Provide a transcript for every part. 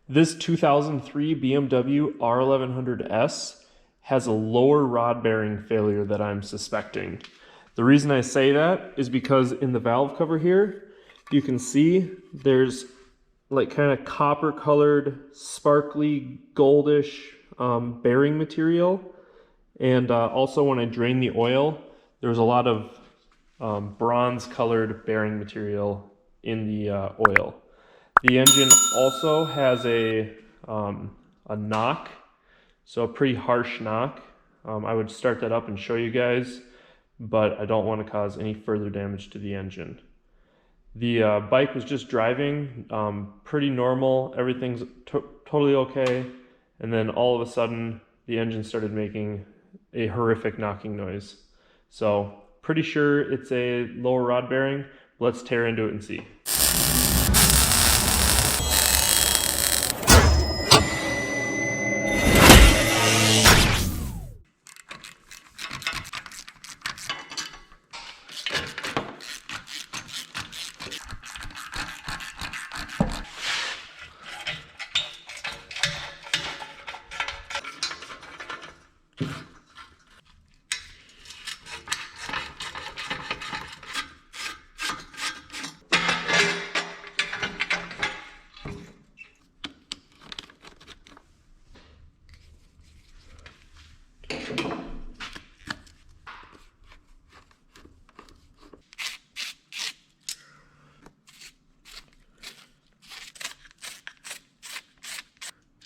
This 2003 BMW R1100S has a lower rod bearing failure that I'm suspecting. The reason I say that is because in the valve cover here, you can see there's like kind of copper colored, sparkly, goldish bearing material. And also when I drained the oil, there was a lot of bronze colored bearing material in the oil. The engine also has a knock, so a pretty harsh knock. I would start that up and show you guys, but I don't want to cause any further damage to the engine. The bike was just driving, pretty normal, everything's totally okay, and then all of a sudden the engine started making a horrific knocking noise. So pretty sure it's a lower rod bearing. Let's tear into it and see.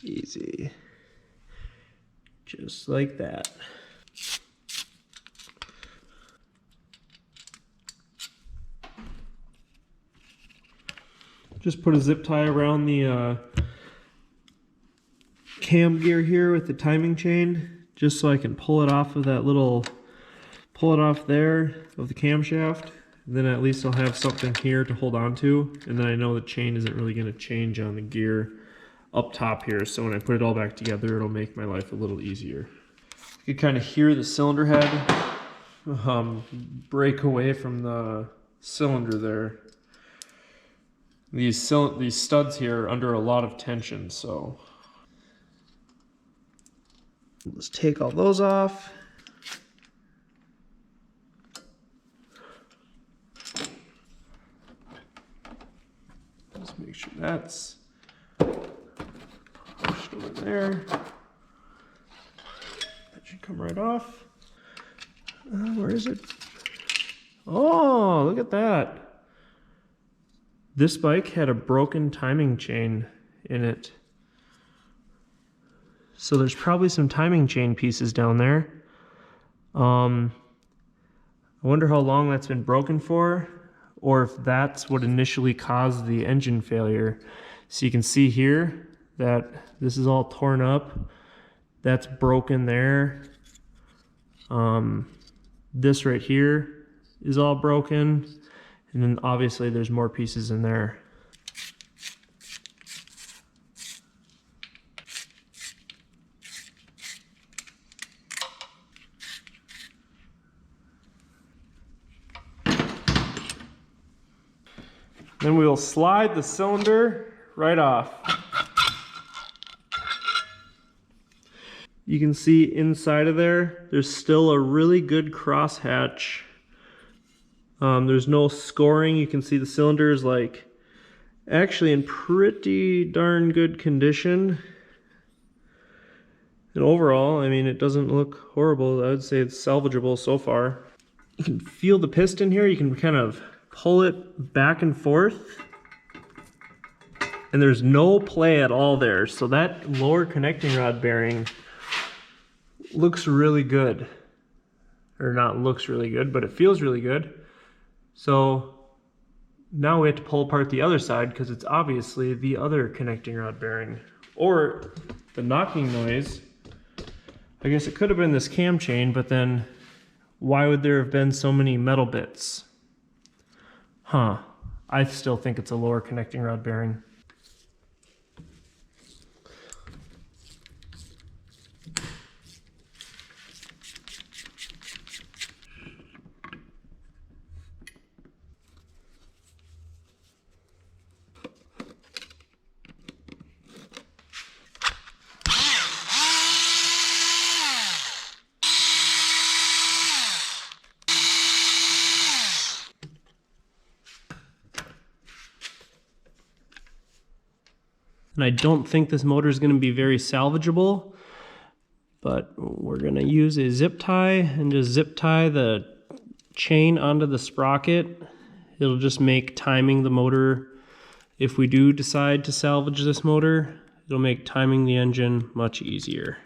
Easy. Just like that. Just put a zip tie around the cam gear here with the timing chain, just so I can pull it off of that little, pull it off there of the camshaft. Then at least I'll have something here to hold on to, and then I know the chain isn't really going to change on the gear up top here, so when I put it all back together, it'll make my life a little easier. You can kind of hear the cylinder head break away from the cylinder there. These studs here are under a lot of tension, so let's take all those off. Just make sure that's pushed over there. That should come right off. Where is it? Oh, look at that. This bike had a broken timing chain in it. So there's probably some timing chain pieces down there. I wonder how long that's been broken for, or if that's what initially caused the engine failure. So you can see here that this is all torn up. That's broken there. This right here is all broken. And then obviously there's more pieces in there. Then we'll slide the cylinder right off. You can see inside of there, there's still a really good crosshatch. There's no scoring. You can see the cylinder is like actually in pretty darn good condition. And overall, I mean, it doesn't look horrible. I would say it's salvageable so far. You can feel the piston here. You can kind of pull it back and forth. And there's no play at all there. So that lower connecting rod bearing looks really good. Or not looks really good, but it feels really good. So now we have to pull apart the other side because it's obviously the other connecting rod bearing. Or the knocking noise, I guess it could have been this cam chain, but then why would there have been so many metal bits? Huh, I still think it's a lower connecting rod bearing. And I don't think this motor is going to be very salvageable, but we're going to use a zip tie and just zip tie the chain onto the sprocket. It'll just make timing the motor, if we do decide to salvage this motor, it'll make timing the engine much easier.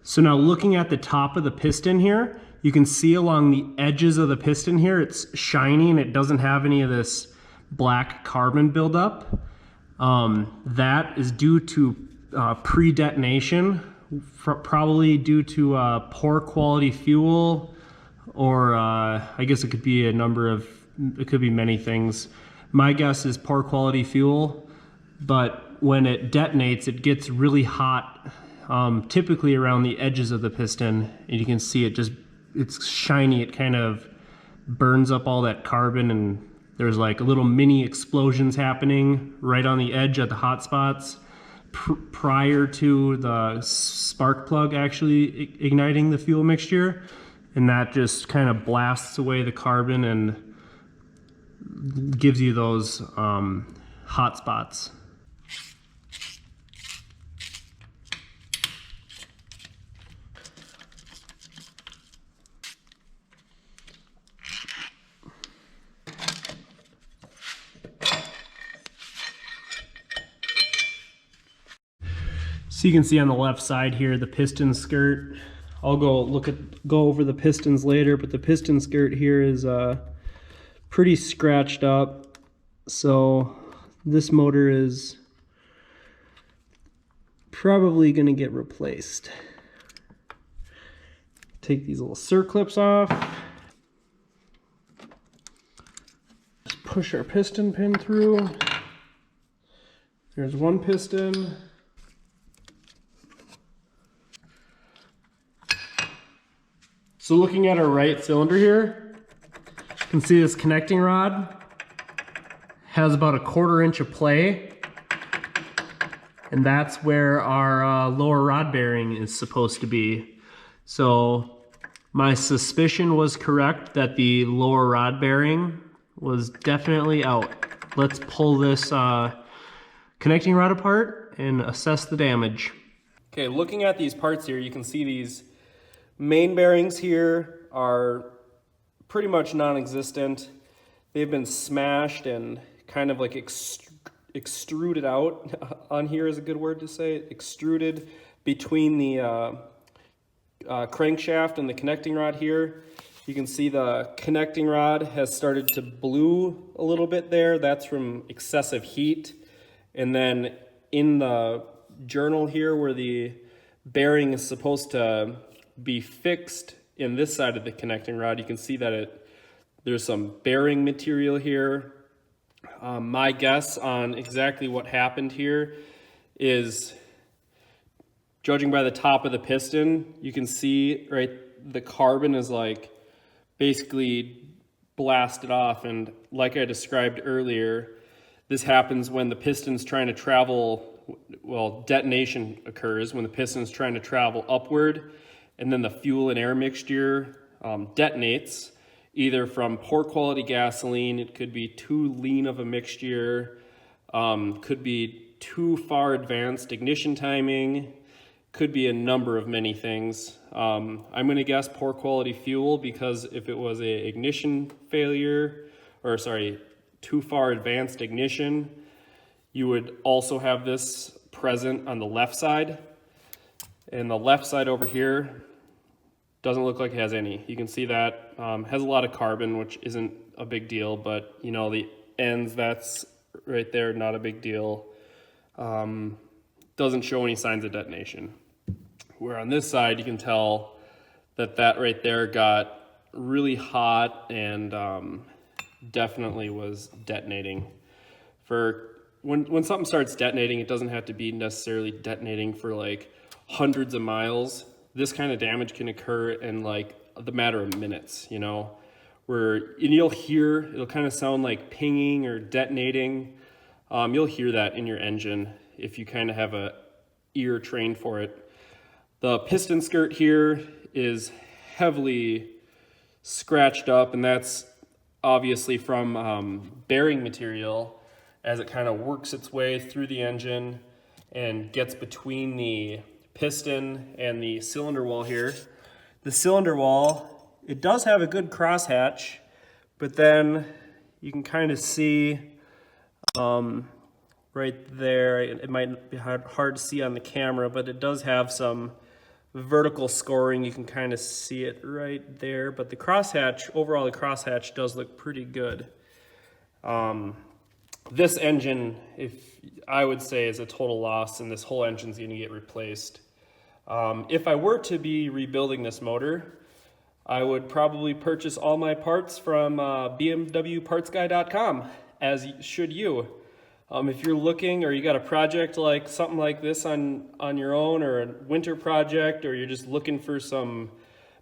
So now looking at the top of the piston here, you can see along the edges of the piston here, it's shiny and it doesn't have any of this black carbon buildup. That is due to pre-detonation, probably due to poor quality fuel, or I guess it could be it could be many things. My guess is poor quality fuel, but when it detonates, it gets really hot. Typically around the edges of the piston, and you can see it's shiny. It kind of burns up all that carbon, and there's like little mini explosions happening right on the edge at the hot spots prior to the spark plug actually igniting the fuel mixture, and that just kind of blasts away the carbon and gives you those hot spots. So you can see on the left side here, the piston skirt. I'll go over the pistons later, but the piston skirt here is pretty scratched up. So this motor is probably going to get replaced. Take these little circlips off. Just push our piston pin through. There's one piston. So looking at our right cylinder here, you can see this connecting rod has about 1/4 inch of play, and that's where our lower rod bearing is supposed to be. So my suspicion was correct that the lower rod bearing was definitely out. Let's pull this connecting rod apart and assess the damage. Okay, looking at these parts here, you can see these main bearings here are pretty much non-existent. They've been smashed and kind of like extruded out. On here is a good word to say. Extruded between the crankshaft and the connecting rod here. You can see the connecting rod has started to blue a little bit there. That's from excessive heat. And then in the journal here where the bearing is supposed to be fixed in this side of the connecting rod, you can see that there's some bearing material here. My guess on exactly what happened here is, judging by the top of the piston, you can see right the carbon is like basically blasted off, and like I described earlier, this happens when the piston's trying to travel, well, detonation occurs when the piston's trying to travel upward, and then the fuel and air mixture detonates, either from poor quality gasoline, it could be too lean of a mixture, could be too far advanced ignition timing, could be a number of many things. I'm going to guess poor quality fuel, because if it was a ignition failure, or sorry, too far advanced ignition, you would also have this present on the left side. And the left side over here doesn't look like it has any. You can see that has a lot of carbon, which isn't a big deal, but you know, the ends, that's right there, not a big deal. Doesn't show any signs of detonation. Where on this side, you can tell that that right there got really hot and definitely was detonating. For when something starts detonating, it doesn't have to be necessarily detonating for like hundreds of miles. This kind of damage can occur in like the matter of minutes, you know, and you'll hear, it'll kind of sound like pinging or detonating. You'll hear that in your engine if you kind of have a ear trained for it. The piston skirt here is heavily scratched up, and that's obviously from bearing material as it kind of works its way through the engine and gets between the piston and the cylinder wall here. The cylinder wall, it does have a good crosshatch, but then you can kind of see right there, it might be hard to see on the camera, but it does have some vertical scoring. You can kind of see it right there, but the crosshatch, overall the crosshatch does look pretty good. This engine, I would say, is a total loss, and this whole engine's going to get replaced. If I were to be rebuilding this motor, I would probably purchase all my parts from BMWpartsguy.com, as should you. If you're looking, or you got a project like something like this on your own, or a winter project, or you're just looking for some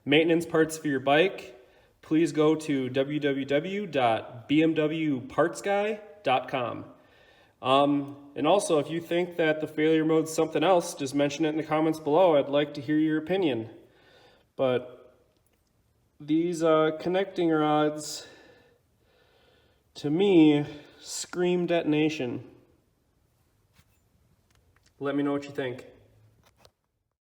maintenance parts for your bike, please go to www.bmwpartsguy.com. And also, if you think that the failure mode's something else, just mention it in the comments below. I'd like to hear your opinion. But these connecting rods, to me, scream detonation. Let me know what you think.